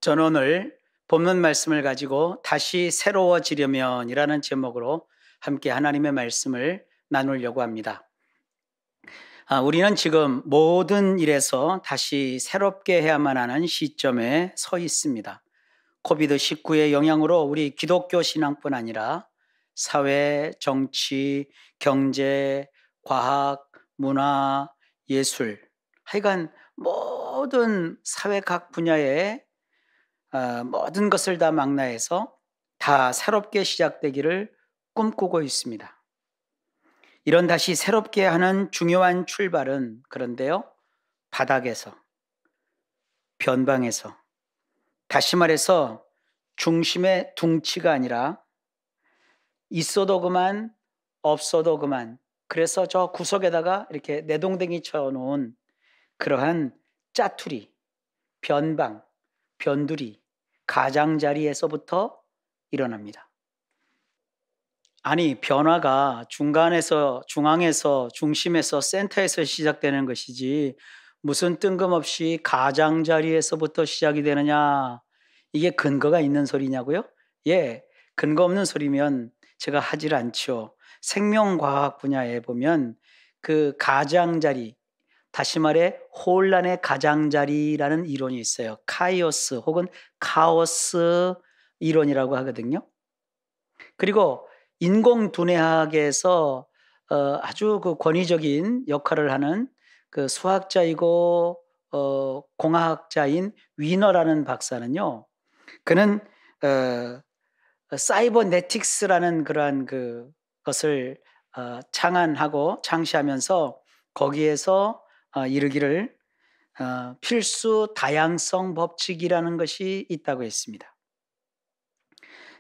저는 오늘 본문 말씀을 가지고 다시 새로워지려면이라는 제목으로 함께 하나님의 말씀을 나누려고 합니다. 우리는 지금 모든 일에서 다시 새롭게 해야만 하는 시점에 서 있습니다. 코비드-19의 영향으로 우리 기독교 신앙뿐 아니라 사회, 정치, 경제, 과학, 문화, 예술, 하여간 모든 사회 각 분야에 모든 것을 다 망라해서 다 새롭게 시작되기를 꿈꾸고 있습니다. 이런 다시 새롭게 하는 중요한 출발은 그런데요, 바닥에서, 변방에서, 다시 말해서 중심의 둥치가 아니라 있어도 그만, 없어도 그만, 그래서 저 구석에다가 이렇게 내동댕이 쳐놓은 그러한 짜투리, 변방, 변두리, 가장자리에서부터 일어납니다. 아니, 변화가 중간에서, 중앙에서, 중심에서, 센터에서 시작되는 것이지 무슨 뜬금없이 가장자리에서부터 시작이 되느냐, 이게 근거가 있는 소리냐고요? 예, 근거 없는 소리면 제가 하질 않죠. 생명과학 분야에 보면 그 가장자리, 다시 말해 혼란의 가장자리라는 이론이 있어요. 카이오스 혹은 카오스 이론이라고 하거든요. 그리고 인공두뇌학에서 아주 그 권위적인 역할을 하는 그 수학자이고 공학자인 위너라는 박사는요. 그는 사이버네틱스라는 그러한 것을 창안하고 창시하면서 거기에서 이르기를 필수 다양성 법칙이라는 것이 있다고 했습니다.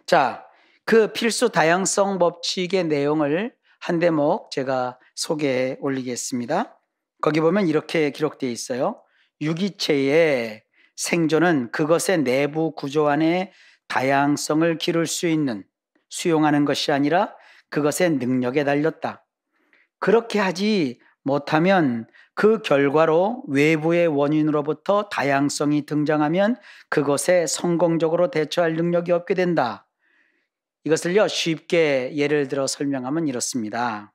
자, 그 필수 다양성 법칙의 내용을 한 대목 제가 소개해 올리겠습니다. 거기 보면 이렇게 기록되어 있어요. 유기체의 생존은 그것의 내부 구조 안에 다양성을 기를 수 있는, 수용하는 것이 아니라 그것의 능력에 달렸다. 그렇게 하지 못하면 그 결과로 외부의 원인으로부터 다양성이 등장하면 그것에 성공적으로 대처할 능력이 없게 된다. 이것을요, 쉽게 예를 들어 설명하면 이렇습니다.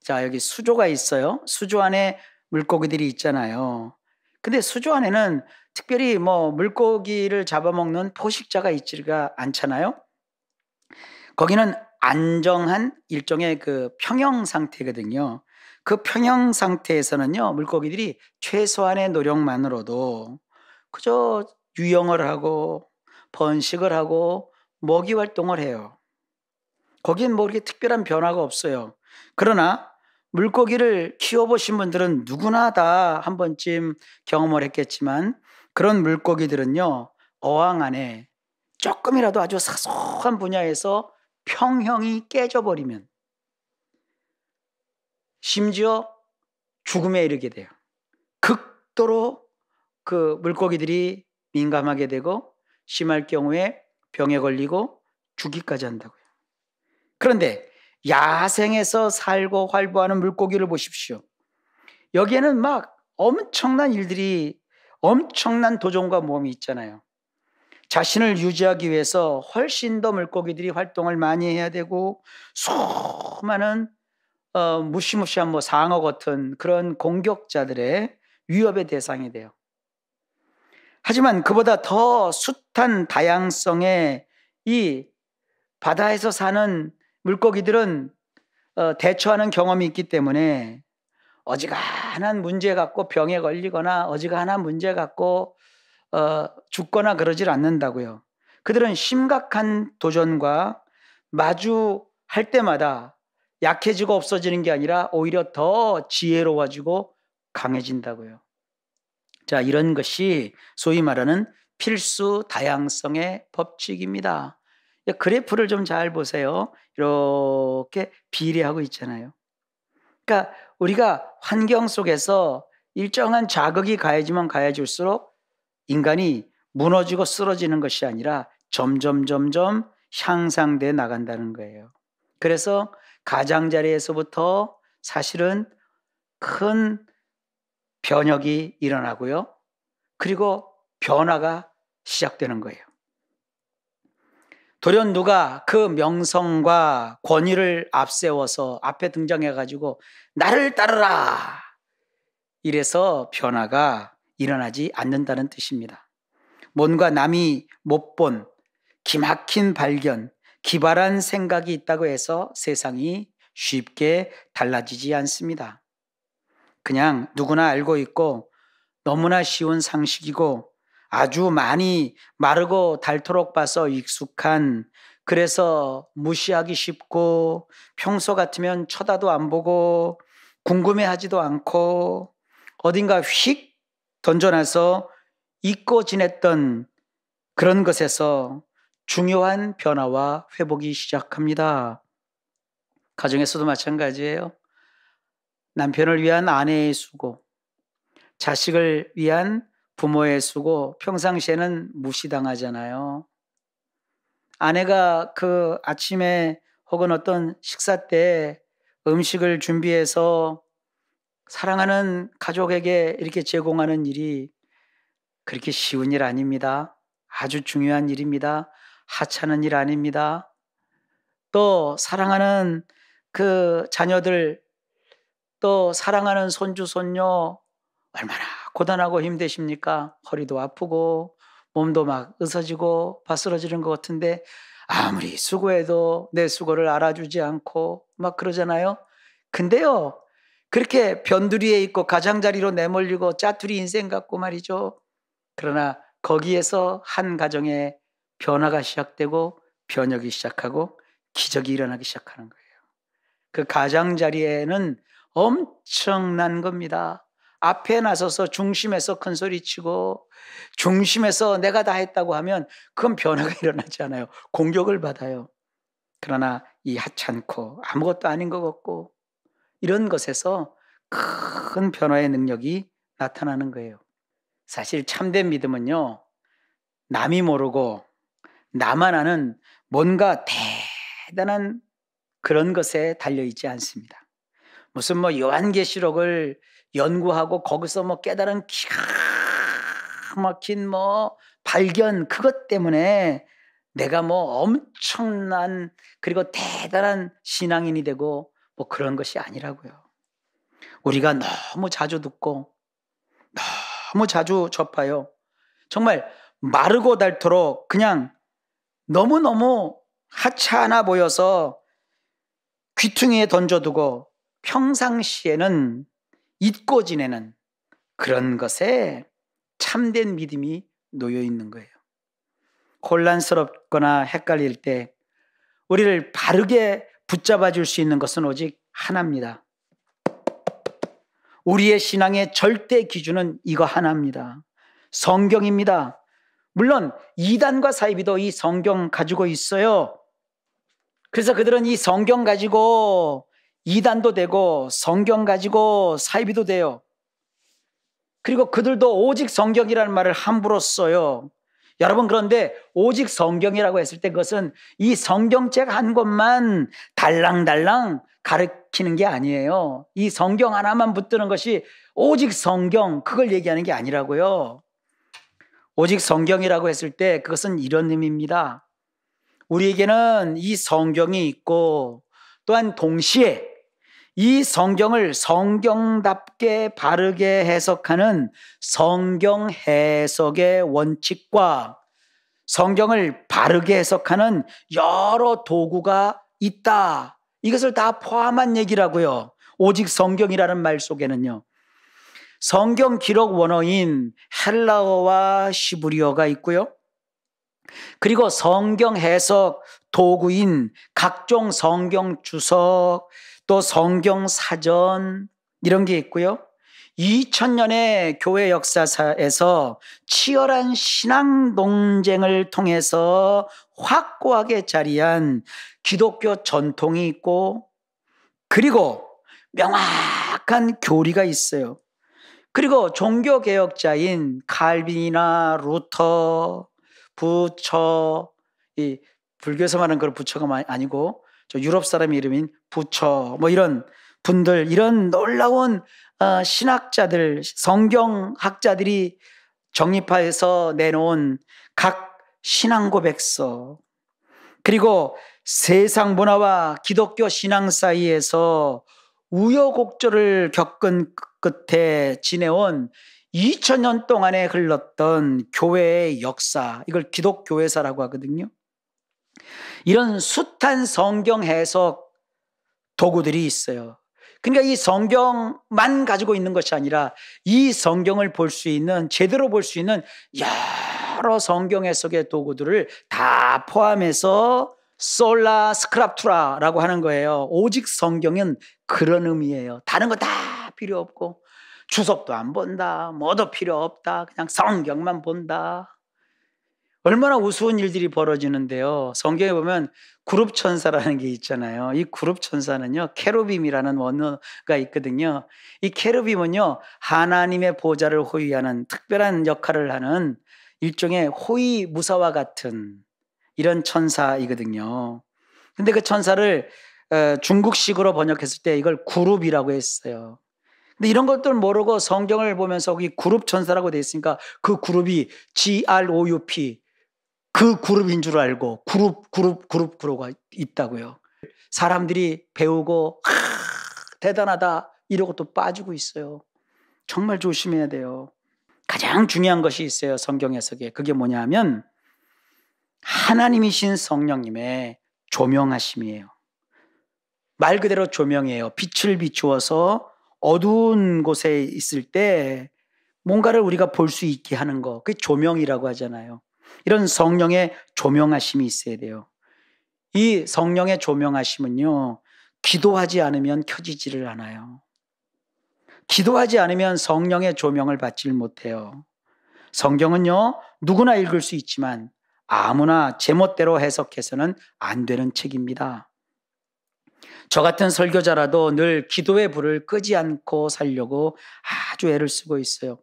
자, 여기 수조가 있어요. 수조 안에 물고기들이 있잖아요. 근데 수조 안에는 특별히 뭐 물고기를 잡아먹는 포식자가 있지가 않잖아요. 거기는 안정한 일종의 그 평형 상태거든요. 그 평형 상태에서는요, 물고기들이 최소한의 노력만으로도 그저 유영을 하고 번식을 하고 먹이 활동을 해요. 거긴 뭐 이렇게 특별한 변화가 없어요. 그러나 물고기를 키워보신 분들은 누구나 다 한 번쯤 경험을 했겠지만 그런 물고기들은요, 어항 안에 조금이라도 아주 사소한 분야에서 평형이 깨져버리면 심지어 죽음에 이르게 돼요. 극도로 그 물고기들이 민감하게 되고 심할 경우에 병에 걸리고 죽기까지 한다고요. 그런데 야생에서 살고 활보하는 물고기를 보십시오. 여기에는 막 엄청난 일들이, 엄청난 도전과 모험이 있잖아요. 자신을 유지하기 위해서 훨씬 더 물고기들이 활동을 많이 해야 되고 수많은 무시무시한 뭐 상어 같은 그런 공격자들의 위협의 대상이 돼요. 하지만 그보다 더 숱한 다양성의 이 바다에서 사는 물고기들은 대처하는 경험이 있기 때문에 어지간한 문제 갖고 병에 걸리거나 어지간한 문제 갖고 죽거나 그러질 않는다고요. 그들은 심각한 도전과 마주할 때마다 약해지고 없어지는 게 아니라 오히려 더 지혜로워지고 강해진다고요. 자, 이런 것이 소위 말하는 필수 다양성의 법칙입니다. 그래프를 좀 잘 보세요. 이렇게 비례하고 있잖아요. 그러니까 우리가 환경 속에서 일정한 자극이 가해지면 가해질수록 인간이 무너지고 쓰러지는 것이 아니라 점점 향상돼 나간다는 거예요. 그래서 가장자리에서부터 사실은 큰 변혁이 일어나고요. 그리고 변화가 시작되는 거예요. 돌연 누가 그 명성과 권위를 앞세워서 앞에 등장해가지고 나를 따르라! 이래서 변화가 일어나지 않는다는 뜻입니다. 뭔가 남이 못 본 기막힌 발견, 기발한 생각이 있다고 해서 세상이 쉽게 달라지지 않습니다. 그냥 누구나 알고 있고 너무나 쉬운 상식이고 아주 많이 마르고 닳도록 봐서 익숙한, 그래서 무시하기 쉽고 평소 같으면 쳐다도 안 보고 궁금해하지도 않고 어딘가 휙 던져놔서 잊고 지냈던 그런 것에서 중요한 변화와 회복이 시작합니다. 가정에서도 마찬가지예요. 남편을 위한 아내의 수고, 자식을 위한 부모의 수고, 평상시에는 무시당하잖아요. 아내가 그 아침에 혹은 어떤 식사 때 음식을 준비해서 사랑하는 가족에게 이렇게 제공하는 일이 그렇게 쉬운 일 아닙니다. 아주 중요한 일입니다. 하찮은 일 아닙니다. 또 사랑하는 그 자녀들, 또 사랑하는 손주, 손녀 얼마나 고단하고 힘드십니까? 허리도 아프고 몸도 막 으서지고 바스러지는 것 같은데 아무리 수고해도 내 수고를 알아주지 않고 막 그러잖아요. 근데요, 그렇게 변두리에 있고 가장자리로 내몰리고 짜투리 인생 같고 말이죠. 그러나 거기에서 한 가정의 변화가 시작되고 변혁이 시작하고 기적이 일어나기 시작하는 거예요. 그 가장자리에는 엄청난 겁니다. 앞에 나서서 중심에서 큰 소리 치고 중심에서 내가 다 했다고 하면 그건 변화가 일어나지 않아요. 공격을 받아요. 그러나 이 하찮고 아무것도 아닌 것 같고 이런 것에서 큰 변화의 능력이 나타나는 거예요. 사실 참된 믿음은요, 남이 모르고 나만 아는 뭔가 대단한 그런 것에 달려있지 않습니다. 무슨 요한계시록을 연구하고 거기서 깨달은 기가 막힌 발견, 그것 때문에 내가 엄청난 그리고 대단한 신앙인이 되고 그런 것이 아니라고요. 우리가 너무 자주 듣고 너무 자주 접해요. 정말 마르고 닳도록 그냥 너무너무 하찮아 보여서 귀퉁이에 던져두고 평상시에는 잊고 지내는 그런 것에 참된 믿음이 놓여 있는 거예요. 혼란스럽거나 헷갈릴 때 우리를 바르게 붙잡아 줄 수 있는 것은 오직 하나입니다. 우리의 신앙의 절대 기준은 이거 하나입니다. 성경입니다. 물론 이단과 사이비도 이 성경 가지고 있어요. 그래서 그들은 이 성경 가지고 이단도 되고 성경 가지고 사이비도 돼요. 그리고 그들도 오직 성경이라는 말을 함부로 써요. 여러분, 그런데 오직 성경이라고 했을 때 그것은 이 성경책 한 권만 달랑달랑 가르치는 게 아니에요. 이 성경 하나만 붙드는 것이 오직 성경, 그걸 얘기하는 게 아니라고요. 오직 성경이라고 했을 때 그것은 이런 의미입니다. 우리에게는 이 성경이 있고 또한 동시에 이 성경을 성경답게 바르게 해석하는 성경 해석의 원칙과 성경을 바르게 해석하는 여러 도구가 있다. 이것을 다 포함한 얘기라고요. 오직 성경이라는 말 속에는요. 성경 기록 원어인 헬라어와 시브리어가 있고요. 그리고 성경 해석 도구인 각종 성경 주석, 또 성경 사전 이런 게 있고요. 2000년의 교회 역사에서 치열한 신앙 논쟁을 통해서 확고하게 자리한 기독교 전통이 있고, 그리고 명확한 교리가 있어요. 그리고 종교개혁자인 칼빈이나 루터, 부처, 이 불교에서 말하는 그런 부처가 아니고 저 유럽 사람 이름인 부처, 이런 분들, 이런 놀라운 신학자들, 성경학자들이 정립해서 내놓은 각 신앙 고백서, 그리고 세상 문화와 기독교 신앙 사이에서 우여곡절을 겪은 끝에 지내온 2000년 동안에 흘렀던 교회의 역사, 이걸 기독교회사라고 하거든요. 이런 숱한 성경 해석 도구들이 있어요. 그러니까 이 성경만 가지고 있는 것이 아니라 이 성경을 볼 수 있는, 제대로 볼 수 있는 여러 성경 해석의 도구들을 다 포함해서 솔라 스크립투라라고 하는 거예요. 오직 성경은 그런 의미예요. 다른 거 다 필요 없고, 주석도 안 본다, 뭐도 필요 없다, 그냥 성경만 본다. 얼마나 우스운 일들이 벌어지는데요. 성경에 보면 그룹 천사라는 게 있잖아요. 이 그룹 천사는요, 케루빔이라는 원어가 있거든요. 이 케루빔은요, 하나님의 보좌를 호위하는 특별한 역할을 하는 일종의 호위 무사와 같은 이런 천사이거든요. 근데 그 천사를 중국식으로 번역했을 때 이걸 그룹이라고 했어요. 근데 이런 것들 모르고 성경을 보면서 이 그룹 천사라고 돼 있으니까 그 그룹이 GROUP, 그 그룹인 줄 알고 그룹가 있다고요. 사람들이 배우고 대단하다 이러고 또 빠지고 있어요. 정말 조심해야 돼요. 가장 중요한 것이 있어요, 성경 해석에. 그게 뭐냐 하면 하나님이신 성령님의 조명하심이에요. 말 그대로 조명이에요. 빛을 비추어서 어두운 곳에 있을 때 뭔가를 우리가 볼 수 있게 하는 거, 그게 조명이라고 하잖아요. 이런 성령의 조명하심이 있어야 돼요. 이 성령의 조명하심은요, 기도하지 않으면 켜지지를 않아요. 기도하지 않으면 성령의 조명을 받질 못해요. 성경은요, 누구나 읽을 수 있지만 아무나 제멋대로 해석해서는 안 되는 책입니다. 저 같은 설교자라도 늘 기도의 불을 끄지 않고 살려고 아주 애를 쓰고 있어요.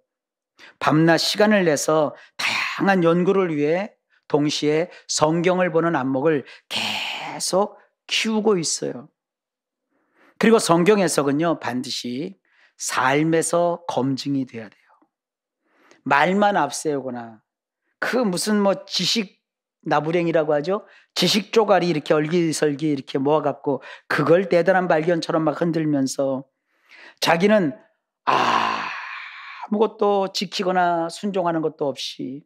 밤낮 시간을 내서 다양한 연구를 위해 동시에 성경을 보는 안목을 계속 키우고 있어요. 그리고 성경 해석은요, 반드시 삶에서 검증이 돼야 돼요. 말만 앞세우거나 그 무슨 뭐 지식 나부랭이라고 하죠. 지식 쪼가리 이렇게 얼기설기 이렇게 모아갖고 그걸 대단한 발견처럼 막 흔들면서 자기는 아무것도 지키거나 순종하는 것도 없이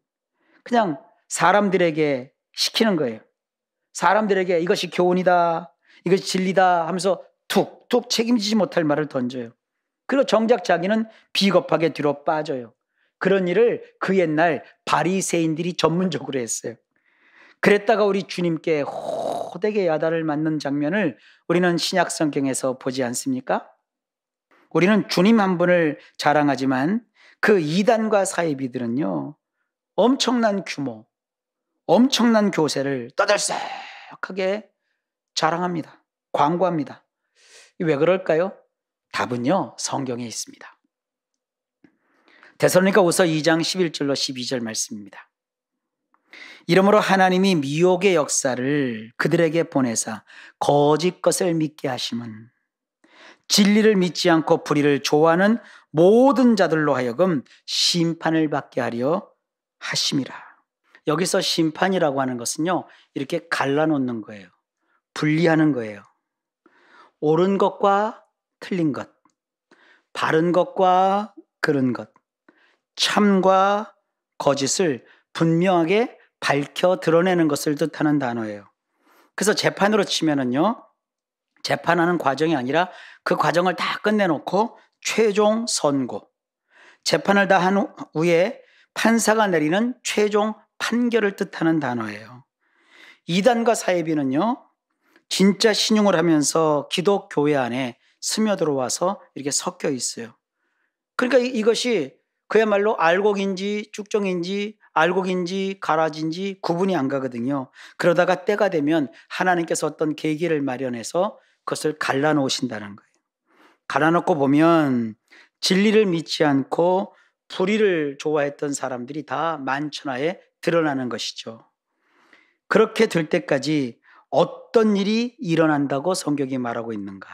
그냥 사람들에게 시키는 거예요. 사람들에게 이것이 교훈이다, 이것이 진리다 하면서 툭툭 책임지지 못할 말을 던져요. 그리고 정작 자기는 비겁하게 뒤로 빠져요. 그런 일을 그 옛날 바리새인들이 전문적으로 했어요. 그랬다가 우리 주님께 호되게 야단을 맞는 장면을 우리는 신약 성경에서 보지 않습니까? 우리는 주님 한 분을 자랑하지만 그 이단과 사이비들은요, 엄청난 규모, 엄청난 교세를 떠들썩하게 자랑합니다. 광고합니다. 왜 그럴까요? 답은요, 성경에 있습니다. 데살로니가후서 2장 11절로 12절 말씀입니다. 이러므로 하나님이 미혹의 역사를 그들에게 보내사 거짓 것을 믿게 하심은 진리를 믿지 않고 불의를 좋아하는 모든 자들로 하여금 심판을 받게 하려 하심이라. 여기서 심판이라고 하는 것은요, 이렇게 갈라놓는 거예요. 분리하는 거예요. 옳은 것과 틀린 것, 바른 것과 그른 것, 참과 거짓을 분명하게 밝혀 드러내는 것을 뜻하는 단어예요. 그래서 재판으로 치면은요, 재판하는 과정이 아니라 그 과정을 다 끝내놓고 최종 선고, 재판을 다 한 후에 판사가 내리는 최종 판결을 뜻하는 단어예요. 이단과 사이비는요, 진짜 신용을 하면서 기독교회 안에 스며들어와서 이렇게 섞여 있어요. 그러니까 이것이 그야말로 알곡인지 쭉정인지 알곡인지 가라지인지 구분이 안 가거든요. 그러다가 때가 되면 하나님께서 어떤 계기를 마련해서 그것을 갈라놓으신다는 거예요. 갈라놓고 보면 진리를 믿지 않고 불의를 좋아했던 사람들이 다 만천하에 드러나는 것이죠. 그렇게 될 때까지 어떤 일이 일어난다고 성경이 말하고 있는가?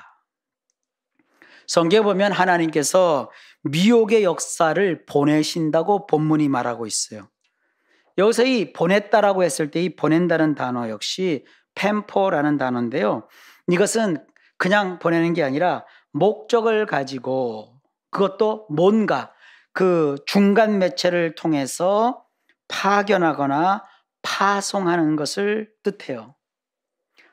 성경에 보면 하나님께서 미혹의 역사를 보내신다고 본문이 말하고 있어요. 여기서 이 보냈다라고 했을 때 이 보낸다는 단어 역시 펜포라는 단어인데요. 이것은 그냥 보내는 게 아니라 목적을 가지고 그것도 뭔가 그 중간 매체를 통해서 파견하거나 파송하는 것을 뜻해요.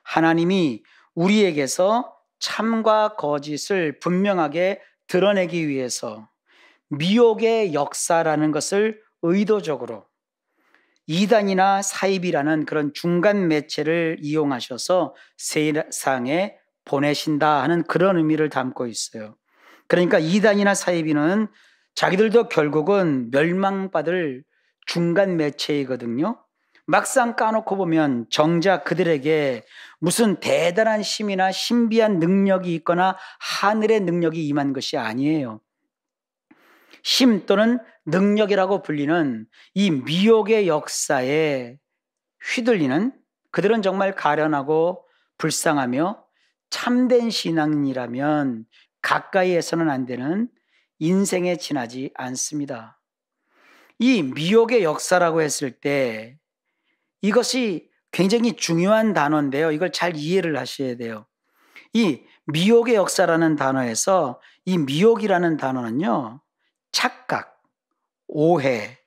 하나님이 우리에게서 참과 거짓을 분명하게 드러내기 위해서 미혹의 역사라는 것을 의도적으로 이단이나 사입이라는 그런 중간 매체를 이용하셔서 세상에 보내신다 하는 그런 의미를 담고 있어요. 그러니까 이단이나 사입이는 자기들도 결국은 멸망받을 중간 매체이거든요. 막상 까놓고 보면 정작 그들에게 무슨 대단한 힘이나 신비한 능력이 있거나 하늘의 능력이 임한 것이 아니에요. 힘 또는 능력이라고 불리는 이 미혹의 역사에 휘둘리는 그들은 정말 가련하고 불쌍하며 참된 신앙인이라면 가까이에서는 안 되는 인생에 지나지 않습니다. 이 미혹의 역사라고 했을 때 이것이 굉장히 중요한 단어인데요. 이걸 잘 이해를 하셔야 돼요. 이 미혹의 역사라는 단어에서 이 미혹이라는 단어는요. 착각, 오해,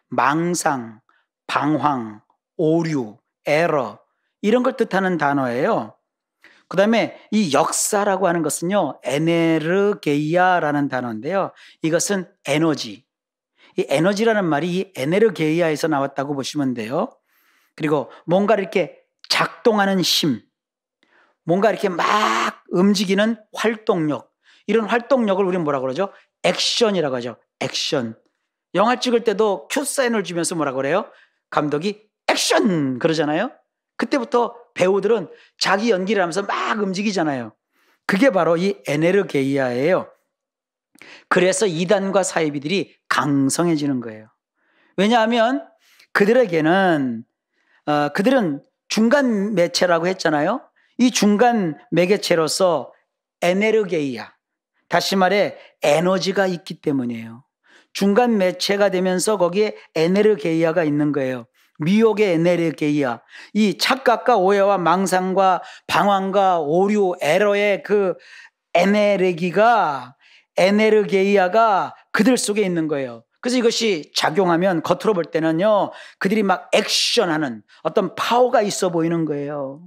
망상, 방황, 오류, 에러 이런 걸 뜻하는 단어예요. 그 다음에 이 역사라고 하는 것은요. 에네르게이아라는 단어인데요. 이것은 에너지. 이 에너지라는 말이 이 에네르게이아에서 나왔다고 보시면 돼요. 그리고 뭔가 이렇게 작동하는 힘, 뭔가 이렇게 막 움직이는 활동력, 이런 활동력을 우리는 뭐라고 그러죠? 액션이라고 하죠. 액션. 영화 찍을 때도 큐 사인을 주면서 뭐라고 그래요? 감독이 액션 그러잖아요. 그때부터 배우들은 자기 연기를 하면서 막 움직이잖아요. 그게 바로 이 에네르게이아예요. 그래서 이단과 사이비들이 강성해지는 거예요. 왜냐하면 그들에게는 그들은 중간 매체라고 했잖아요. 이 중간 매개체로서 에네르게이아, 다시 말해 에너지가 있기 때문이에요. 중간 매체가 되면서 거기에 에네르게이아가 있는 거예요. 미혹의 에네르게이아, 이 착각과 오해와 망상과 방황과 오류, 에러의 그 에네르게이아가 그들 속에 있는 거예요. 그래서 이것이 작용하면 겉으로 볼 때는요, 그들이 막 액션하는 어떤 파워가 있어 보이는 거예요.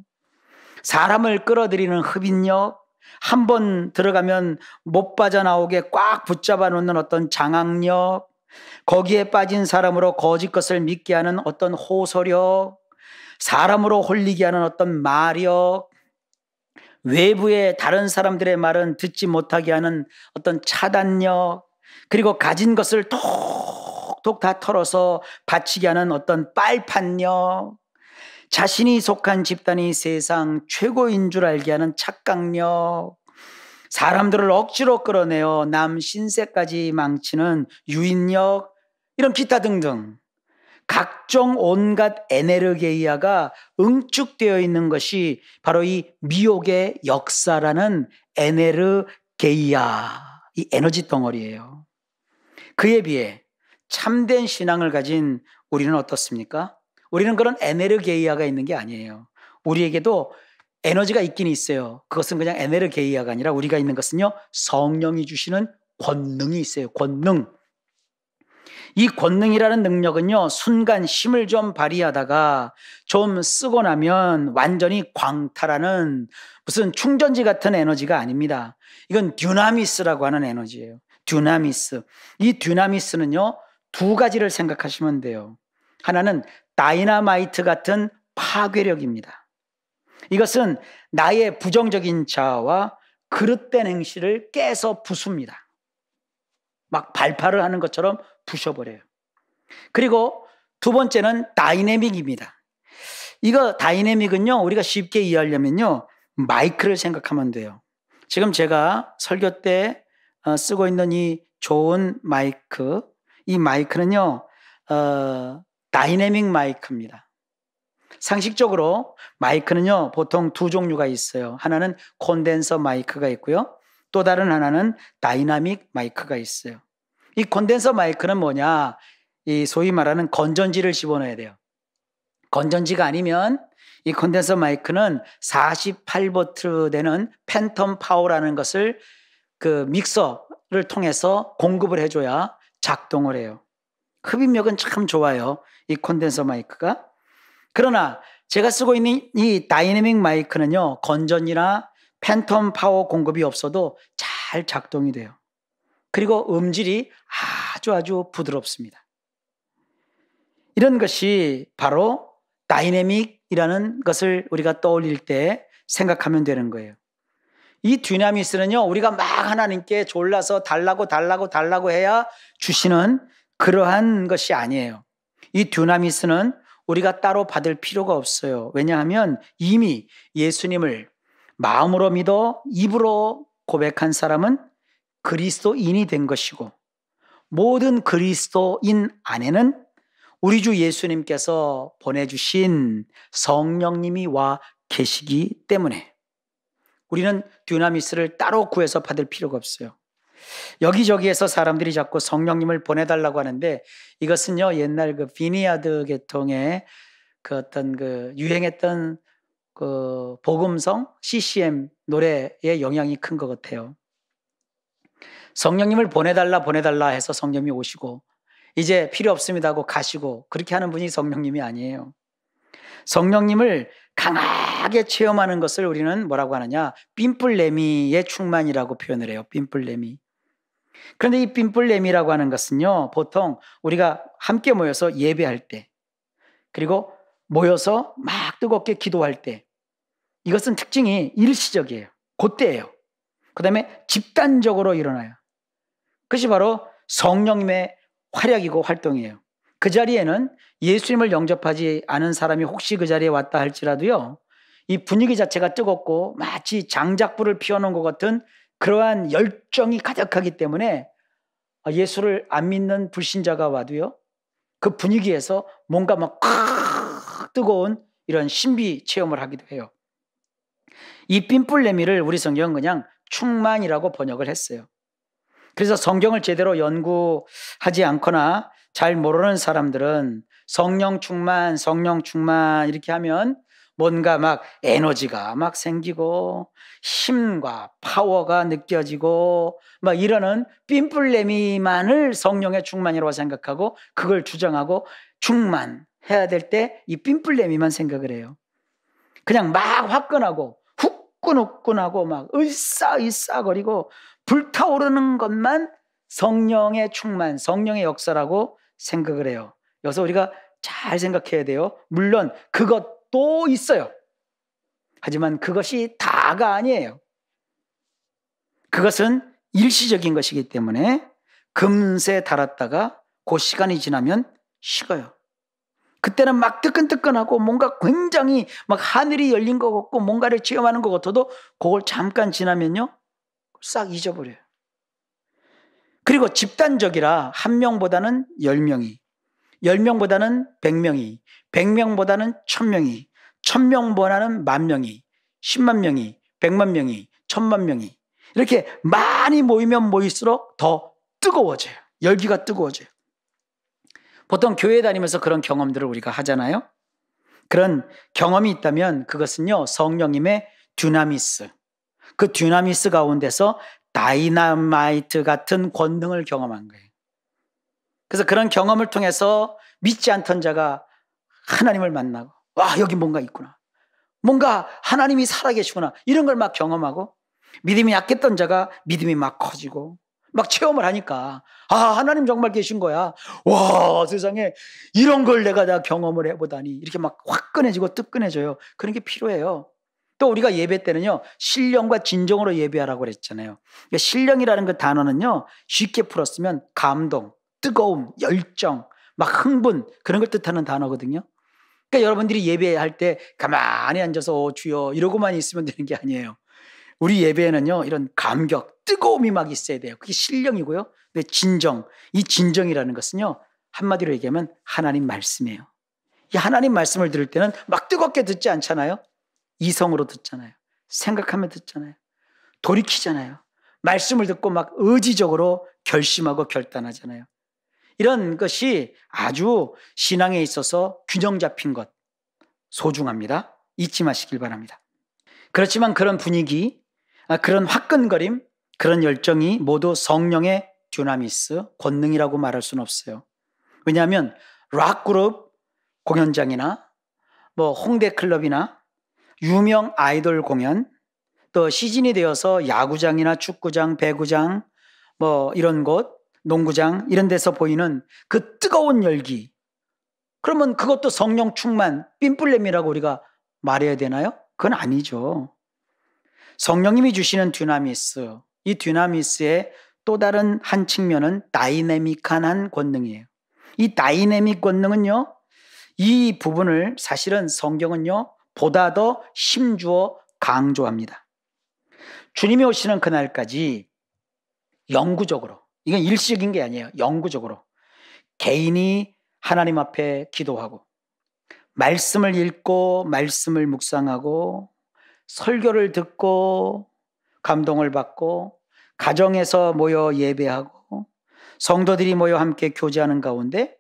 사람을 끌어들이는 흡인력, 한 번 들어가면 못 빠져나오게 꽉 붙잡아 놓는 어떤 장악력, 거기에 빠진 사람으로 거짓 것을 믿게 하는 어떤 호소력, 사람으로 홀리게 하는 어떤 마력, 외부의 다른 사람들의 말은 듣지 못하게 하는 어떤 차단력, 그리고 가진 것을 톡톡 다 털어서 바치게 하는 어떤 빨판력, 자신이 속한 집단이 세상 최고인 줄 알게 하는 착각력, 사람들을 억지로 끌어내어 남 신세까지 망치는 유인력, 이런 기타 등등 각종 온갖 에네르게이아가 응축되어 있는 것이 바로 이 미혹의 역사라는 에네르게이아, 이 에너지 덩어리예요. 그에 비해 참된 신앙을 가진 우리는 어떻습니까? 우리는 그런 에네르게이아가 있는 게 아니에요. 우리에게도 에너지가 있긴 있어요. 그것은 그냥 에네르게이아가 아니라 우리가 있는 것은요, 성령이 주시는 권능이 있어요. 권능. 이 권능이라는 능력은요, 순간 힘을 좀 발휘하다가 좀 쓰고 나면 완전히 광탈하는 무슨 충전지 같은 에너지가 아닙니다. 이건 듀나미스라고 하는 에너지예요. 듀나미스. 이 듀나미스는요, 두 가지를 생각하시면 돼요. 하나는 다이나마이트 같은 파괴력입니다. 이것은 나의 부정적인 자아와 그릇된 행실을 깨서 부숩니다. 막 발파를 하는 것처럼 부셔버려요. 그리고 두 번째는 다이내믹입니다. 이거 다이내믹은요, 우리가 쉽게 이해하려면요, 마이크를 생각하면 돼요. 지금 제가 설교 때 쓰고 있는 이 좋은 마이크, 이 마이크는요, 다이내믹 마이크입니다. 상식적으로 마이크는요, 보통 두 종류가 있어요. 하나는 콘덴서 마이크가 있고요. 또 다른 하나는 다이나믹 마이크가 있어요. 이 콘덴서 마이크는 뭐냐? 이 소위 말하는 건전지를 집어넣어야 돼요. 건전지가 아니면 이 콘덴서 마이크는 48V 되는 팬텀 파워라는 것을 그 믹서를 통해서 공급을 해줘야 작동을 해요. 흡입력은 참 좋아요, 이 콘덴서 마이크가. 그러나 제가 쓰고 있는 이 다이내믹 마이크는요, 건전이나 팬텀 파워 공급이 없어도 잘 작동이 돼요. 그리고 음질이 아주 부드럽습니다. 이런 것이 바로 다이내믹이라는 것을 우리가 떠올릴 때 생각하면 되는 거예요. 이 듀나미스는요, 우리가 막 하나님께 졸라서 달라고 해야 주시는 그러한 것이 아니에요. 이 듀나미스는 우리가 따로 받을 필요가 없어요. 왜냐하면 이미 예수님을 마음으로 믿어 입으로 고백한 사람은 그리스도인이 된 것이고, 모든 그리스도인 안에는 우리 주 예수님께서 보내주신 성령님이 와 계시기 때문에 우리는 듀나미스를 따로 구해서 받을 필요가 없어요. 여기저기에서 사람들이 자꾸 성령님을 보내달라고 하는데, 이것은요, 옛날 그 비니아드 계통의 그 어떤 그 유행했던 그 복음성 CCM 노래의 영향이 큰 것 같아요. 성령님을 보내달라 해서 성령님이 오시고, 이제 필요 없습니다 하고 가시고, 그렇게 하는 분이 성령님이 아니에요. 성령님을 강하게 체험하는 것을 우리는 뭐라고 하느냐, 삔뿔레미의 충만이라고 표현을 해요. 삔뿔레미. 그런데 이 삔뿔레미라고 하는 것은요, 보통 우리가 함께 모여서 예배할 때, 그리고 모여서 막 뜨겁게 기도할 때, 이것은 특징이 일시적이에요. 그때예요. 그 다음에 집단적으로 일어나요. 그것이 바로 성령님의 활약이고 활동이에요. 그 자리에는 예수님을 영접하지 않은 사람이 혹시 그 자리에 왔다 할지라도요, 이 분위기 자체가 뜨겁고 마치 장작불을 피워놓은 것 같은 그러한 열정이 가득하기 때문에 예수를 안 믿는 불신자가 와도요, 그 분위기에서 뭔가 막 뜨거운 이런 신비 체험을 하기도 해요. 이 삔뿔레미를 우리 성경은 그냥 충만이라고 번역을 했어요. 그래서 성경을 제대로 연구하지 않거나 잘 모르는 사람들은 성령 충만 이렇게 하면 뭔가 막 에너지가 막 생기고 힘과 파워가 느껴지고 막 이러는 삔뿔레미만을 성령의 충만이라고 생각하고 그걸 주장하고 충만해야 될 때 이 삔뿔레미만 생각을 해요. 그냥 막 화끈하고 후끈후끈하고 막 으쌰으쌰거리고 불타오르는 것만 성령의 충만, 성령의 역사라고 생각을 해요. 여기서 우리가 잘 생각해야 돼요. 물론 그것도 있어요. 하지만 그것이 다가 아니에요. 그것은 일시적인 것이기 때문에 금세 달았다가 그 시간이 지나면 식어요. 그때는 막 뜨끈뜨끈하고 뭔가 굉장히 막 하늘이 열린 것 같고 뭔가를 체험하는 것 같아도 그걸 잠깐 지나면요, 싹 잊어버려요. 그리고 집단적이라 한 명보다는 10명이, 10명보다는 100명이, 100명보다는 1000명이, 1000명보다는 10,000명이, 10만 명이, 100만 명이, 1000만 명이 이렇게 많이 모이면 모일수록 더 뜨거워져요. 열기가 뜨거워져요. 보통 교회 다니면서 그런 경험들을 우리가 하잖아요. 그런 경험이 있다면 그것은요, 성령님의 듀나미스, 그 듀나미스 가운데서 다이나마이트 같은 권능을 경험한 거예요. 그래서 그런 경험을 통해서 믿지 않던 자가 하나님을 만나고, 와, 여기 뭔가 있구나, 뭔가 하나님이 살아계시구나, 이런 걸 막 경험하고, 믿음이 약했던 자가 믿음이 막 커지고 막 체험을 하니까, 아, 하나님 정말 계신 거야, 와, 세상에 이런 걸 내가 다 경험을 해보다니, 이렇게 막 화끈해지고 뜨끈해져요. 그런 게 필요해요. 또 우리가 예배 때는요, 신령과 진정으로 예배하라고 그랬잖아요. 그러니까 신령이라는 그 단어는요, 쉽게 풀었으면 감동, 뜨거움, 열정, 막 흥분, 그런 걸 뜻하는 단어거든요. 그러니까 여러분들이 예배할 때 가만히 앉아서 주여 이러고만 있으면 되는 게 아니에요. 우리 예배에는요, 이런 감격, 뜨거움이 막 있어야 돼요. 그게 신령이고요. 근데 진정, 이 진정이라는 것은요, 한마디로 얘기하면 하나님 말씀이에요. 이 하나님 말씀을 들을 때는 막 뜨겁게 듣지 않잖아요. 이성으로 듣잖아요. 생각하며 듣잖아요. 돌이키잖아요. 말씀을 듣고 막 의지적으로 결심하고 결단하잖아요. 이런 것이 아주 신앙에 있어서 균형 잡힌 것, 소중합니다. 잊지 마시길 바랍니다. 그렇지만 그런 분위기, 그런 화끈거림, 그런 열정이 모두 성령의 듀나미스, 권능이라고 말할 수는 없어요. 왜냐하면 락그룹 공연장이나 홍대 클럽이나 유명 아이돌 공연, 또 시즌이 되어서 야구장이나 축구장, 배구장, 이런 곳, 농구장 이런 데서 보이는 그 뜨거운 열기, 그러면 그것도 성령 충만, 삔뿔렘이라고 우리가 말해야 되나요? 그건 아니죠. 성령님이 주시는 듀나미스, 이 듀나미스의 또 다른 한 측면은 다이내믹한 한 권능이에요. 이 다이내믹 권능은요, 이 부분을 사실은 성경은요 보다 더 심주어 강조합니다. 주님이 오시는 그날까지 영구적으로, 이건 일시적인 게 아니에요. 영구적으로 개인이 하나님 앞에 기도하고 말씀을 읽고 말씀을 묵상하고 설교를 듣고 감동을 받고 가정에서 모여 예배하고 성도들이 모여 함께 교제하는 가운데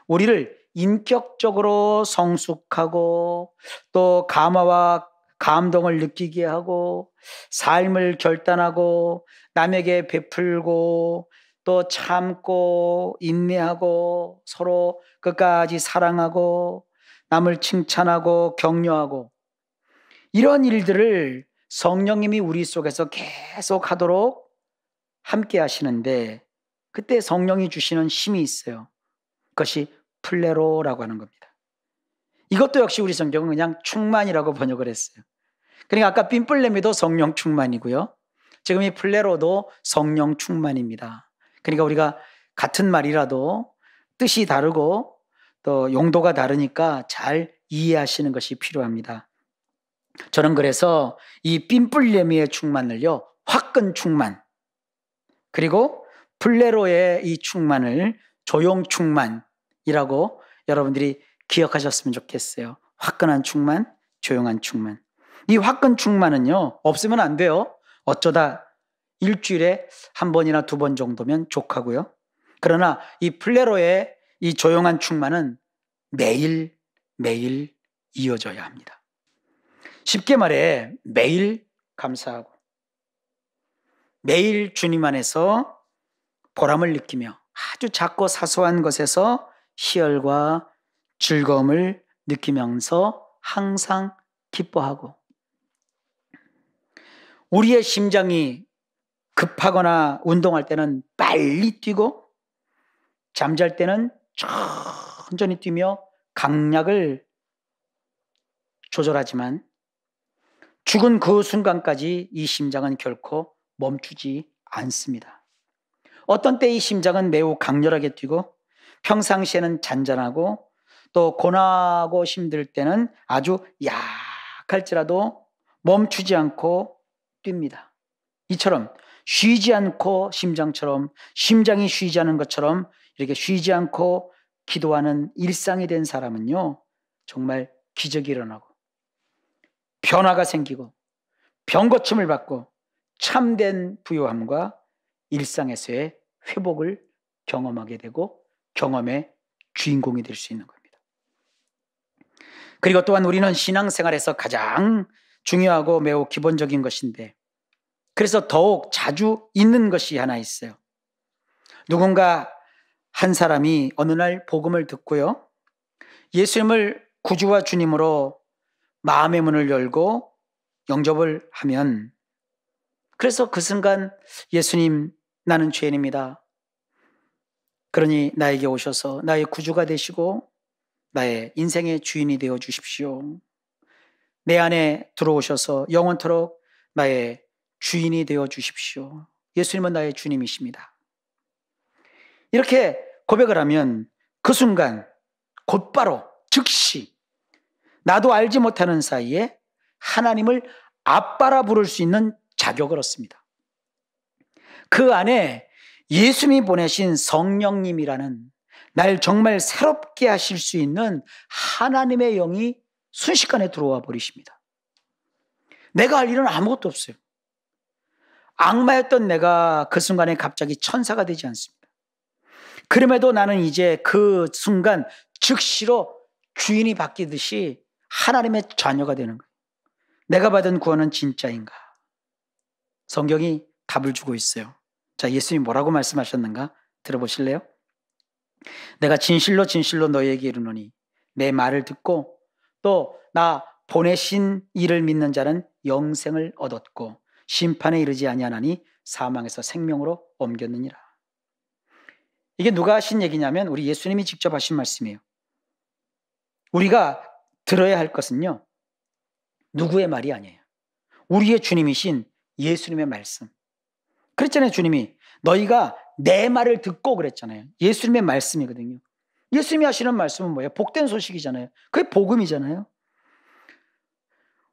우리를 인격적으로 성숙하고 또 감화와 감동을 느끼게 하고 삶을 결단하고 남에게 베풀고 또 참고 인내하고 서로 끝까지 사랑하고 남을 칭찬하고 격려하고 이런 일들을 성령님이 우리 속에서 계속 하도록 함께 하시는데 그때 성령이 주시는 힘이 있어요. 그것이 플레로라고 하는 겁니다. 이것도 역시 우리 성경은 그냥 충만이라고 번역을 했어요. 그러니까 아까 삔뿔렘이도 성령 충만이고요. 지금 이 플레로도 성령 충만입니다. 그러니까 우리가 같은 말이라도 뜻이 다르고 또 용도가 다르니까 잘 이해하시는 것이 필요합니다. 저는 그래서 이 삔뿔렘의 충만을요, 화끈 충만, 그리고 플레로의 이 충만을 조용 충만이라고 여러분들이 기억하셨으면 좋겠어요. 화끈한 충만, 조용한 충만. 이 화끈 충만은요, 없으면 안 돼요. 어쩌다 일주일에 한 번이나 두 번 정도면 족하고요. 그러나 이 플레로의 이 조용한 충만은 매일 매일 이어져야 합니다. 쉽게 말해 매일 감사하고 매일 주님 안에서 보람을 느끼며 아주 작고 사소한 것에서 희열과 즐거움을 느끼면서 항상 기뻐하고 우리의 심장이 급하거나 운동할 때는 빨리 뛰고 잠잘 때는 천천히 뛰며 강약을 조절하지만 죽은 그 순간까지 이 심장은 결코 멈추지 않습니다. 어떤 때 이 심장은 매우 강렬하게 뛰고 평상시에는 잔잔하고 또 고나고 힘들 때는 아주 약할지라도 멈추지 않고 뜁니다. 이처럼 쉬지 않고 심장이 쉬지 않은 것처럼 이렇게 쉬지 않고 기도하는 일상이 된 사람은요, 정말 기적이 일어나고 변화가 생기고 병고침을 받고 참된 부요함과 일상에서의 회복을 경험하게 되고 경험의 주인공이 될 수 있는 겁니다. 그리고 또한 우리는 신앙생활에서 가장 중요하고 매우 기본적인 것인데 그래서 더욱 자주 있는 것이 하나 있어요. 누군가 한 사람이 어느 날 복음을 듣고요, 예수님을 구주와 주님으로 마음의 문을 열고 영접을 하면 그래서 그 순간 예수님, 나는 죄인입니다. 그러니 나에게 오셔서 나의 구주가 되시고 나의 인생의 주인이 되어 주십시오. 내 안에 들어오셔서 영원토록 나의 주인이 되어 주십시오. 예수님은 나의 주님이십니다. 이렇게 고백을 하면 그 순간 곧바로 즉시 나도 알지 못하는 사이에 하나님을 아빠라 부를 수 있는 자격을 얻습니다. 그 안에 예수님이 보내신 성령님이라는 날 정말 새롭게 하실 수 있는 하나님의 영이 순식간에 들어와 버리십니다. 내가 할 일은 아무것도 없어요. 악마였던 내가 그 순간에 갑자기 천사가 되지 않습니다. 그럼에도 나는 이제 그 순간 즉시로 주인이 바뀌듯이 하나님의 자녀가 되는 거예요. 내가 받은 구원은 진짜인가? 성경이 답을 주고 있어요. 자, 예수님이 뭐라고 말씀하셨는가? 들어보실래요? 내가 진실로 진실로 너희에게 이르노니 내 말을 듣고 또 나 보내신 이를 믿는 자는 영생을 얻었고 심판에 이르지 아니하나니 사망에서 생명으로 옮겼느니라. 이게 누가 하신 얘기냐면 우리 예수님이 직접 하신 말씀이에요. 우리가 들어야 할 것은요, 누구의 말이 아니에요. 우리의 주님이신 예수님의 말씀. 그랬잖아요. 주님이 너희가 내 말을 듣고 그랬잖아요. 예수님의 말씀이거든요. 예수님이 하시는 말씀은 뭐예요? 복된 소식이잖아요. 그게 복음이잖아요.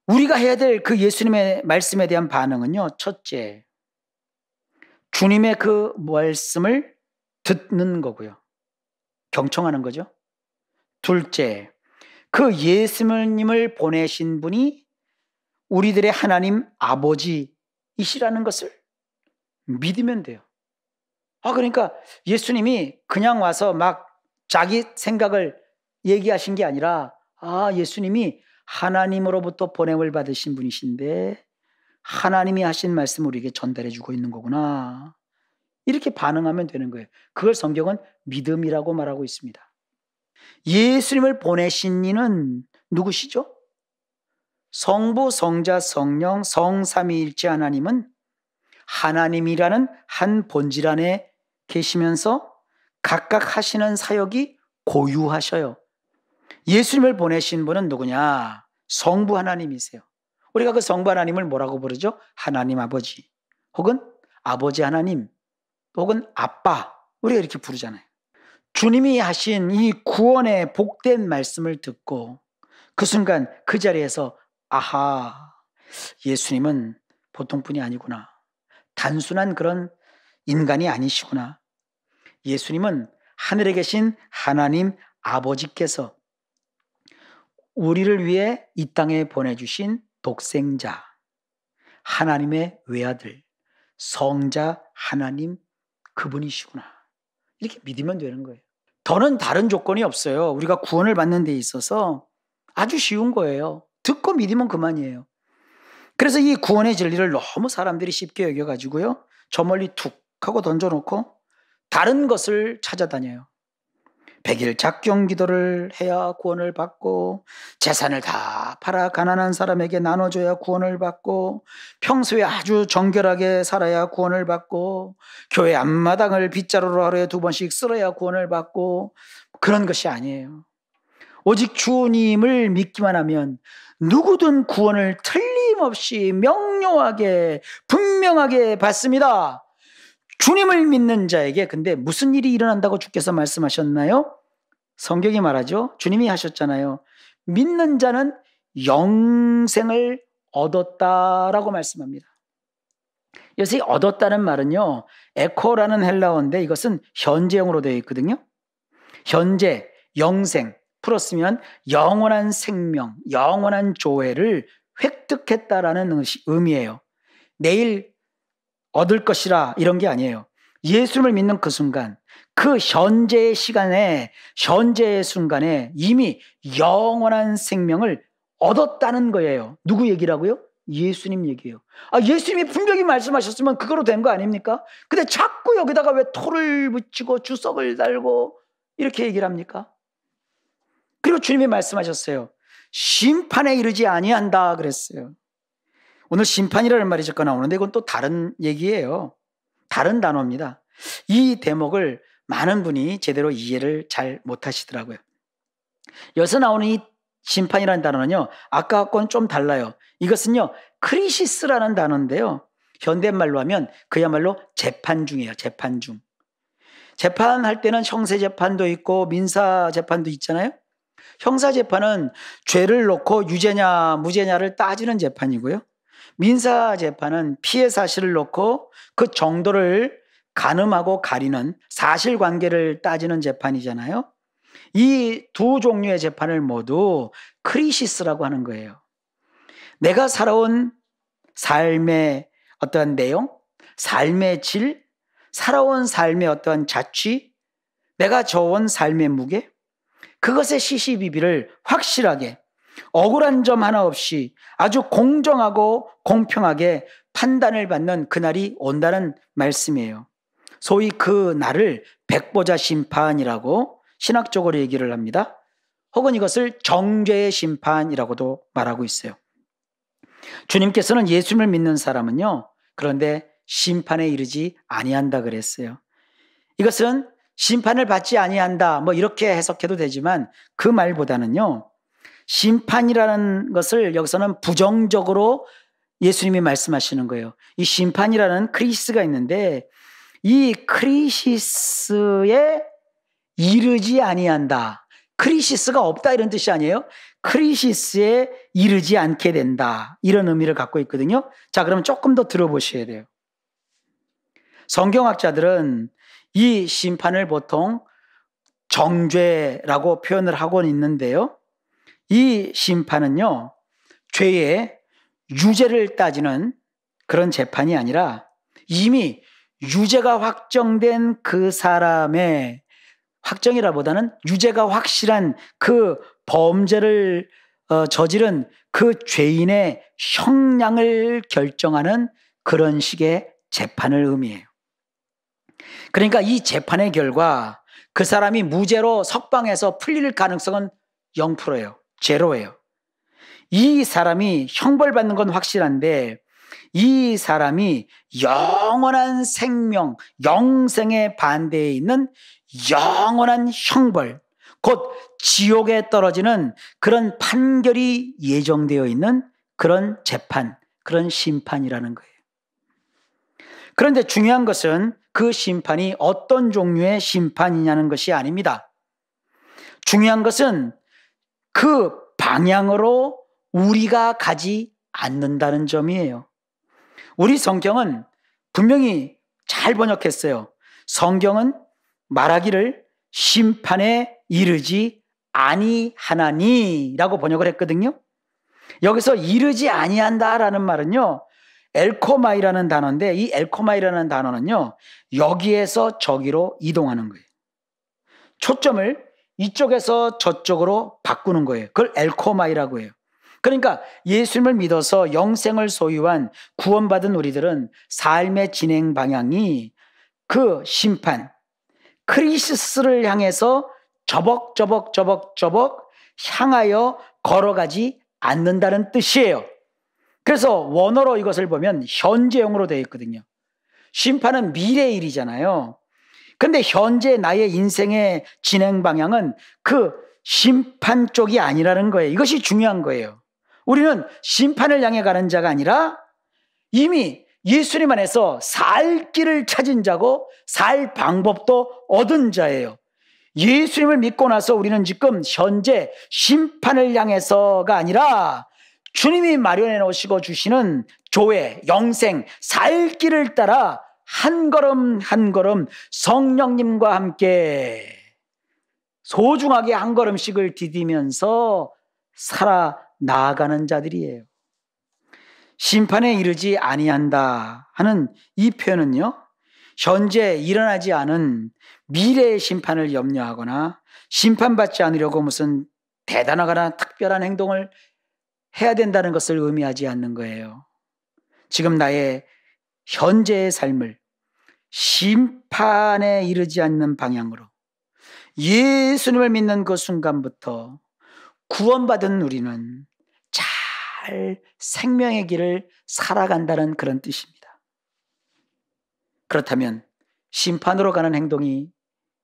우리가 해야 될 그 예수님의 말씀에 대한 반응은요, 첫째, 주님의 그 말씀을 듣는 거고요. 경청하는 거죠. 둘째, 그 예수님을 보내신 분이 우리들의 하나님 아버지이시라는 것을 믿으면 돼요. 그러니까 예수님이 그냥 와서 막 자기 생각을 얘기하신 게 아니라 예수님이 하나님으로부터 보냄을 받으신 분이신데 하나님이 하신 말씀을 우리에게 전달해 주고 있는 거구나. 이렇게 반응하면 되는 거예요. 그걸 성경은 믿음이라고 말하고 있습니다. 예수님을 보내신 이는 누구시죠? 성부, 성자, 성령, 성삼위일체 하나님은 하나님이라는 한 본질 안에 계시면서 각각 하시는 사역이 고유하셔요. 예수님을 보내신 분은 누구냐? 성부 하나님이세요. 우리가 그 성부 하나님을 뭐라고 부르죠? 하나님 아버지, 혹은 아버지 하나님, 혹은 아빠, 우리가 이렇게 부르잖아요. 주님이 하신 이 구원의 복된 말씀을 듣고 그 순간 그 자리에서 예수님은 보통 분이 아니구나. 단순한 그런 인간이 아니시구나. 예수님은 하늘에 계신 하나님 아버지께서 우리를 위해 이 땅에 보내주신 독생자, 하나님의 외아들, 성자 하나님, 그분이시구나. 이렇게 믿으면 되는 거예요. 더는 다른 조건이 없어요. 우리가 구원을 받는 데 있어서 아주 쉬운 거예요. 듣고 믿으면 그만이에요. 그래서 이 구원의 진리를 너무 사람들이 쉽게 여겨가지고요, 저 멀리 툭 하고 던져놓고 다른 것을 찾아다녀요. 100일 작경 기도를 해야 구원을 받고, 재산을 다 팔아 가난한 사람에게 나눠줘야 구원을 받고, 평소에 아주 정결하게 살아야 구원을 받고, 교회 앞마당을 빗자루로 하루에 2번씩 쓸어야 구원을 받고, 그런 것이 아니에요. 오직 주님을 믿기만 하면 누구든 구원을 틀림없이 명료하게 분명하게 받습니다. 주님을 믿는 자에게 근데 무슨 일이 일어난다고 주께서 말씀하셨나요? 성경이 말하죠. 주님이 하셨잖아요. 믿는 자는 영생을 얻었다라고 말씀합니다. 여기서 얻었다는 말은요, 에코라는 헬라어인데 이것은 현재형으로 되어 있거든요. 현재, 영생 풀었으면 영원한 생명, 영원한 조회를 획득했다라는 의미예요. 내일 얻을 것이라 이런 게 아니에요. 예수님을 믿는 그 순간, 그 현재의 시간에, 현재의 순간에 이미 영원한 생명을 얻었다는 거예요. 누구 얘기라고요? 예수님 얘기예요. 예수님이 분명히 말씀하셨으면 그거로 된 거 아닙니까? 근데 자꾸 여기다가 왜 토를 붙이고 주석을 달고 이렇게 얘기를 합니까? 그리고 주님이 말씀하셨어요. 심판에 이르지 아니한다 그랬어요. 오늘 심판이라는 말이 자꾸 나오는데 이건 또 다른 얘기예요. 다른 단어입니다. 이 대목을 많은 분이 제대로 이해를 잘 못하시더라고요. 여기서 나오는 이 심판이라는 단어는요, 아까와는 좀 달라요. 이것은요, 크리시스라는 단어인데요, 현대말로 하면 그야말로 재판 중이에요. 재판 중. 재판할 때는 형사재판도 있고 민사재판도 있잖아요. 형사재판은 죄를 놓고 유죄냐 무죄냐를 따지는 재판이고요, 민사재판은 피해 사실을 놓고 그 정도를 가늠하고 가리는 사실관계를 따지는 재판이잖아요. 이 두 종류의 재판을 모두 크리시스라고 하는 거예요. 내가 살아온 삶의 어떠한 내용, 삶의 질, 살아온 삶의 어떠한 자취, 내가 져온 삶의 무게, 그것의 시시비비를 확실하게 억울한 점 하나 없이 아주 공정하고 공평하게 판단을 받는 그날이 온다는 말씀이에요. 소위 그 날을 백보자 심판이라고 신학적으로 얘기를 합니다. 혹은 이것을 정죄의 심판이라고도 말하고 있어요. 주님께서는 예수님을 믿는 사람은요, 그런데 심판에 이르지 아니한다 그랬어요. 이것은 심판을 받지 아니한다 뭐 이렇게 해석해도 되지만 그 말보다는요, 심판이라는 것을 여기서는 부정적으로 예수님이 말씀하시는 거예요. 이 심판이라는 크리시스가 있는데 이 크리시스에 이르지 아니한다. 크리시스가 없다 이런 뜻이 아니에요. 크리시스에 이르지 않게 된다. 이런 의미를 갖고 있거든요. 자, 그럼 조금 더 들어보셔야 돼요. 성경학자들은 이 심판을 보통 정죄라고 표현을 하고 있는데요. 이 심판은요, 죄의 유죄를 따지는 그런 재판이 아니라 이미 유죄가 확정된 그 사람의 확정이라보다는 유죄가 확실한 그 범죄를 저지른 그 죄인의 형량을 결정하는 그런 식의 재판을 의미해요. 그러니까 이 재판의 결과 그 사람이 무죄로 석방해서 풀릴 가능성은 0%예요. 제로예요. 이 사람이 형벌받는 건 확실한데 이 사람이 영원한 생명, 영생에 반대에 있는 영원한 형벌, 곧 지옥에 떨어지는 그런 판결이 예정되어 있는 그런 재판, 그런 심판이라는 거예요. 그런데 중요한 것은 그 심판이 어떤 종류의 심판이냐는 것이 아닙니다. 중요한 것은 그 방향으로 우리가 가지 않는다는 점이에요. 우리 성경은 분명히 잘 번역했어요. 성경은 말하기를 심판에 이르지 아니하나니라고 번역을 했거든요. 여기서 이르지 아니한다라는 말은요, 엘코마이라는 단어인데 이 엘코마이라는 단어는요, 여기에서 저기로 이동하는 거예요. 초점을 이쪽에서 저쪽으로 바꾸는 거예요. 그걸 엘코마이라고 해요. 그러니까 예수님을 믿어서 영생을 소유한 구원받은 우리들은 삶의 진행 방향이 그 심판, 크리시스를 향해서 저벅 향하여 걸어가지 않는다는 뜻이에요. 그래서 원어로 이것을 보면 현재형으로 되어 있거든요. 심판은 미래의 일이잖아요. 근데 현재 나의 인생의 진행 방향은 그 심판 쪽이 아니라는 거예요. 이것이 중요한 거예요. 우리는 심판을 향해 가는 자가 아니라 이미 예수님 안에서 살 길을 찾은 자고 살 방법도 얻은 자예요. 예수님을 믿고 나서 우리는 지금 현재 심판을 향해서가 아니라 주님이 마련해 놓으시고 주시는 조회, 영생, 살 길을 따라 한 걸음 한 걸음 성령님과 함께 소중하게 한 걸음씩을 디디면서 살아 나아가는 자들이에요. 심판에 이르지 아니한다 하는 이 표현은요, 현재 일어나지 않은 미래의 심판을 염려하거나 심판받지 않으려고 무슨 대단하거나 특별한 행동을 해야 된다는 것을 의미하지 않는 거예요. 지금 나의 현재의 삶을 심판에 이르지 않는 방향으로 예수님을 믿는 그 순간부터 구원받은 우리는 잘 생명의 길을 살아간다는 그런 뜻입니다. 그렇다면 심판으로 가는 행동이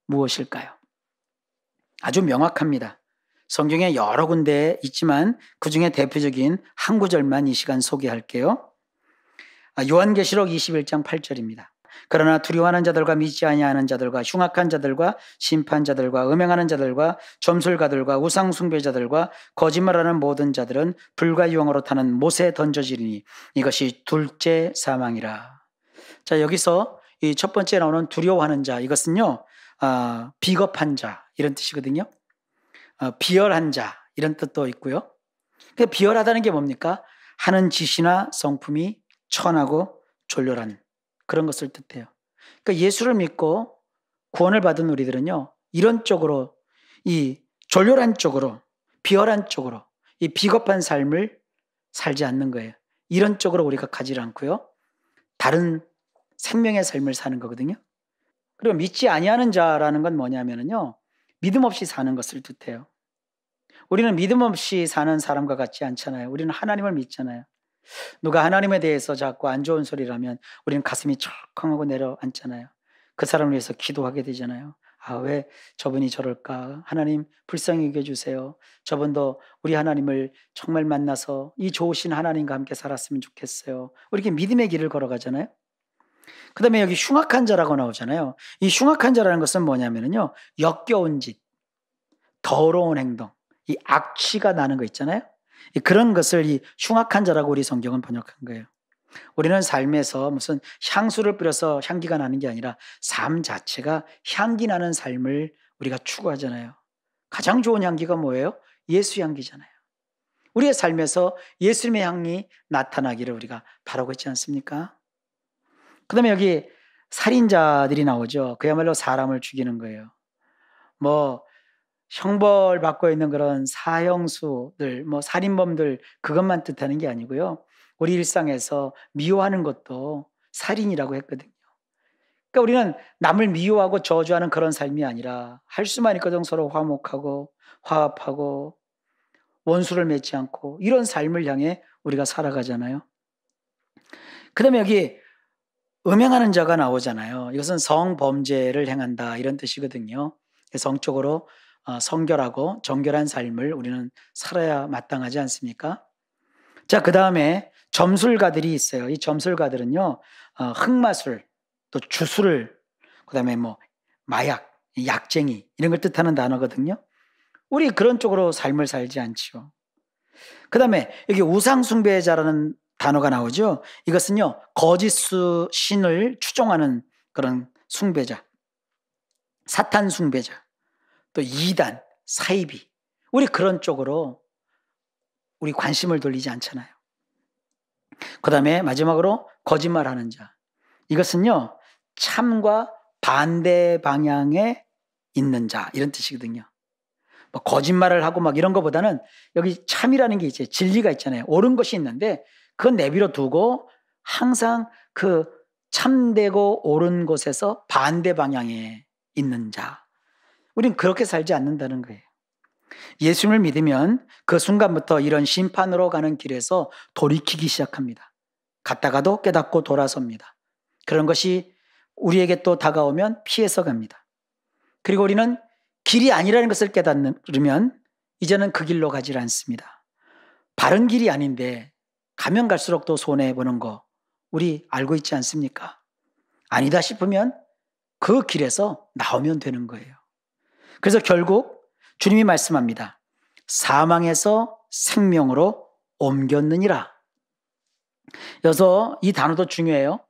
무엇일까요? 아주 명확합니다. 성경에 여러 군데 있지만 그중에 대표적인 한 구절만 이 시간 소개할게요. 요한계시록 21장 8절입니다. 그러나 두려워하는 자들과 믿지 아니하는 자들과 흉악한 자들과 심판자들과 음행하는 자들과 점술가들과 우상 숭배자들과 거짓말하는 모든 자들은 불과 유황으로 타는 못에 던져지리니 이것이 둘째 사망이라. 자, 여기서 이 첫 번째 나오는 두려워하는 자, 이것은요, 비겁한 자 이런 뜻이거든요. 비열한 자 이런 뜻도 있고요. 비열하다는 게 뭡니까? 하는 짓이나 성품이 천하고 졸렬한 그런 것을 뜻해요. 그러니까 예수를 믿고 구원을 받은 우리들은요, 이런 쪽으로, 이 졸렬한 쪽으로, 비열한 쪽으로, 이 비겁한 삶을 살지 않는 거예요. 이런 쪽으로 우리가 가지 않고요. 다른 생명의 삶을 사는 거거든요. 그리고 믿지 아니하는 자라는 건 뭐냐면요. 믿음 없이 사는 것을 뜻해요. 우리는 믿음 없이 사는 사람과 같지 않잖아요. 우리는 하나님을 믿잖아요. 누가 하나님에 대해서 자꾸 안 좋은 소리라면 우리는 가슴이 철컹하고 내려앉잖아요. 그 사람을 위해서 기도하게 되잖아요. 아, 왜 저분이 저럴까? 하나님 불쌍히 여겨주세요. 저분도 우리 하나님을 정말 만나서 이 좋으신 하나님과 함께 살았으면 좋겠어요. 우리 이렇게 믿음의 길을 걸어가잖아요. 그 다음에 여기 흉악한 자라고 나오잖아요. 이 흉악한 자라는 것은 뭐냐면요. 역겨운 짓, 더러운 행동, 이 악취가 나는 거 있잖아요. 그런 것을 이 흉악한 자라고 우리 성경은 번역한 거예요. 우리는 삶에서 무슨 향수를 뿌려서 향기가 나는 게 아니라 삶 자체가 향기 나는 삶을 우리가 추구하잖아요. 가장 좋은 향기가 뭐예요? 예수 향기잖아요. 우리의 삶에서 예수님의 향이 나타나기를 우리가 바라고 있지 않습니까? 그 다음에 여기 살인자들이 나오죠. 그야말로 사람을 죽이는 거예요. 뭐 형벌 받고 있는 그런 사형수들, 뭐 살인범들 그것만 뜻하는 게 아니고요. 우리 일상에서 미워하는 것도 살인이라고 했거든요. 그러니까 우리는 남을 미워하고 저주하는 그런 삶이 아니라 할 수만 있거든 서로 화목하고 화합하고 원수를 맺지 않고 이런 삶을 향해 우리가 살아가잖아요. 그 다음에 여기 음행하는 자가 나오잖아요. 이것은 성범죄를 행한다 이런 뜻이거든요. 성적으로 성결하고 정결한 삶을 우리는 살아야 마땅하지 않습니까? 자, 그 다음에 점술가들이 있어요. 이 점술가들은요, 흑마술, 또 주술, 그 다음에 뭐 마약, 약쟁이 이런 걸 뜻하는 단어거든요. 우리 그런 쪽으로 삶을 살지 않지요. 그 다음에 여기 우상숭배자라는 단어가 나오죠. 이것은요, 거짓 신을 추종하는 그런 숭배자, 사탄 숭배자, 또 이단, 사이비. 우리 그런 쪽으로 우리 관심을 돌리지 않잖아요. 그 다음에 마지막으로 거짓말하는 자. 이것은요, 참과 반대 방향에 있는 자 이런 뜻이거든요. 뭐 거짓말을 하고 막 이런 것보다는 여기 참이라는 게 있어요. 진리가 있잖아요. 옳은 것이 있는데 그건 내비로 두고 항상 그 참되고 옳은 곳에서 반대 방향에 있는 자. 우린 그렇게 살지 않는다는 거예요. 예수님을 믿으면 그 순간부터 이런 심판으로 가는 길에서 돌이키기 시작합니다. 갔다가도 깨닫고 돌아섭니다. 그런 것이 우리에게 또 다가오면 피해서 갑니다. 그리고 우리는 길이 아니라는 것을 깨닫으면 이제는 그 길로 가지 않습니다. 바른 길이 아닌데 가면 갈수록 또 손해보는 거 우리 알고 있지 않습니까? 아니다 싶으면 그 길에서 나오면 되는 거예요. 그래서 결국 주님이 말씀합니다. 사망에서 생명으로 옮겼느니라. 여기서 이 단어도 중요해요.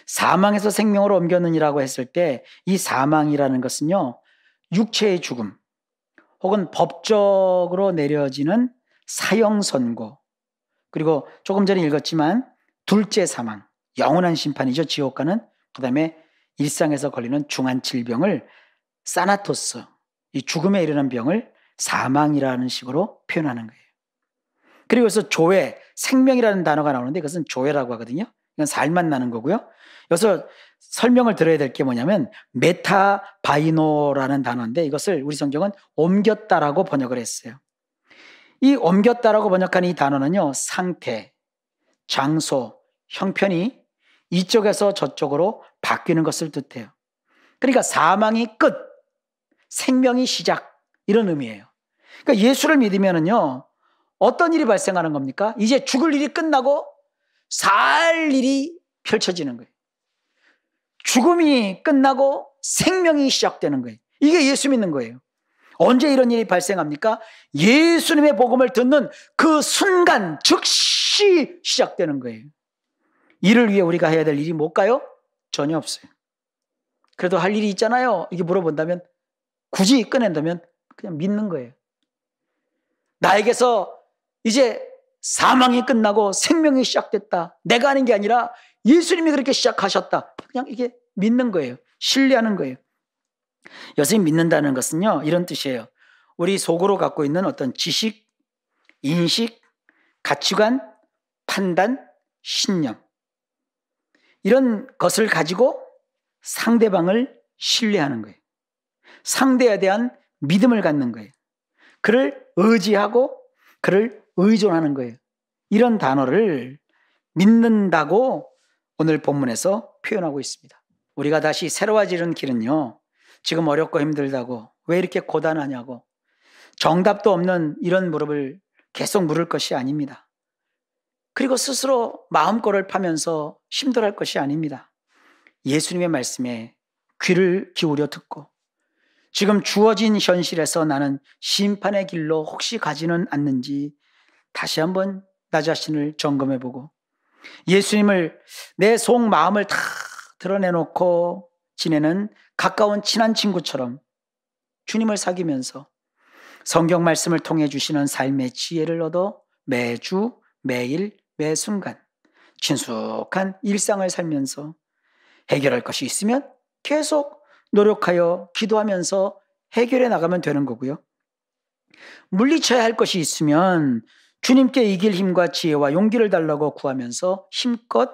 사망에서 생명으로 옮겼느니라고 했을 때 이 사망이라는 것은요, 육체의 죽음 혹은 법적으로 내려지는 사형 선고, 그리고 조금 전에 읽었지만 둘째 사망, 영원한 심판이죠. 지옥 가는. 그 다음에 일상에서 걸리는 중한 질병을 사나토스, 이 죽음에 이르는 병을 사망이라는 식으로 표현하는 거예요. 그리고 여기서 조회, 생명이라는 단어가 나오는데 이것은 조회라고 하거든요. 이건 살만 나는 거고요. 여기서 설명을 들어야 될 게 뭐냐면 메타바이노라는 단어인데 이것을 우리 성경은 옮겼다라고 번역을 했어요. 이 옮겼다라고 번역한 이 단어는요, 상태, 장소, 형편이 이쪽에서 저쪽으로 바뀌는 것을 뜻해요. 그러니까 사망이 끝, 생명이 시작, 이런 의미예요. 그러니까 예수를 믿으면은요, 어떤 일이 발생하는 겁니까? 이제 죽을 일이 끝나고 살 일이 펼쳐지는 거예요. 죽음이 끝나고 생명이 시작되는 거예요. 이게 예수 믿는 거예요. 언제 이런 일이 발생합니까? 예수님의 복음을 듣는 그 순간 즉시 시작되는 거예요. 이를 위해 우리가 해야 될 일이 뭘까요? 전혀 없어요. 그래도 할 일이 있잖아요. 이렇게 물어본다면, 굳이 꺼낸다면 그냥 믿는 거예요. 나에게서 이제 사망이 끝나고 생명이 시작됐다. 내가 하는 게 아니라 예수님이 그렇게 시작하셨다. 그냥 이게 믿는 거예요. 신뢰하는 거예요. 여기서 믿는다는 것은요, 이런 뜻이에요. 우리 속으로 갖고 있는 어떤 지식, 인식, 가치관, 판단, 신념, 이런 것을 가지고 상대방을 신뢰하는 거예요. 상대에 대한 믿음을 갖는 거예요. 그를 의지하고 그를 의존하는 거예요. 이런 단어를 믿는다고 오늘 본문에서 표현하고 있습니다. 우리가 다시 새로워지는 길은요, 지금 어렵고 힘들다고, 왜 이렇게 고단하냐고, 정답도 없는 이런 무릎을 계속 물을 것이 아닙니다. 그리고 스스로 마음골을 파면서 힘들어할 것이 아닙니다. 예수님의 말씀에 귀를 기울여 듣고, 지금 주어진 현실에서 나는 심판의 길로 혹시 가지는 않는지 다시 한번 나 자신을 점검해보고, 예수님을 내 속 마음을 다 드러내놓고 지내는 가까운 친한 친구처럼 주님을 사귀면서 성경 말씀을 통해 주시는 삶의 지혜를 얻어 매주, 매일, 매 순간 친숙한 일상을 살면서 해결할 것이 있으면 계속 노력하여 기도하면서 해결해 나가면 되는 거고요. 물리쳐야 할 것이 있으면 주님께 이길 힘과 지혜와 용기를 달라고 구하면서 힘껏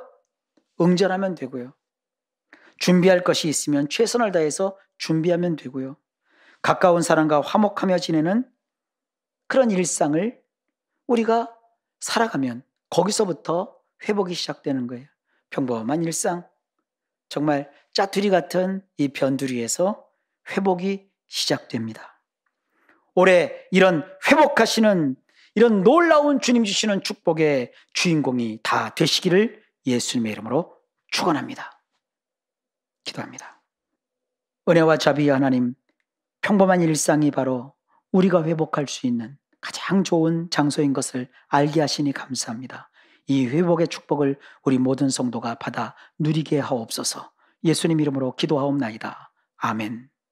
응전하면 되고요. 준비할 것이 있으면 최선을 다해서 준비하면 되고요. 가까운 사람과 화목하며 지내는 그런 일상을 우리가 살아가면 거기서부터 회복이 시작되는 거예요. 평범한 일상, 정말 짜투리 같은 이 변두리에서 회복이 시작됩니다. 올해 이런 회복하시는 이런 놀라운 주님 주시는 축복의 주인공이 다 되시기를 예수님의 이름으로 축원합니다. 기도합니다. 은혜와 자비의 하나님, 평범한 일상이 바로 우리가 회복할 수 있는 가장 좋은 장소인 것을 알게 하시니 감사합니다. 이 회복의 축복을 우리 모든 성도가 받아 누리게 하옵소서. 예수님 이름으로 기도하옵나이다. 아멘.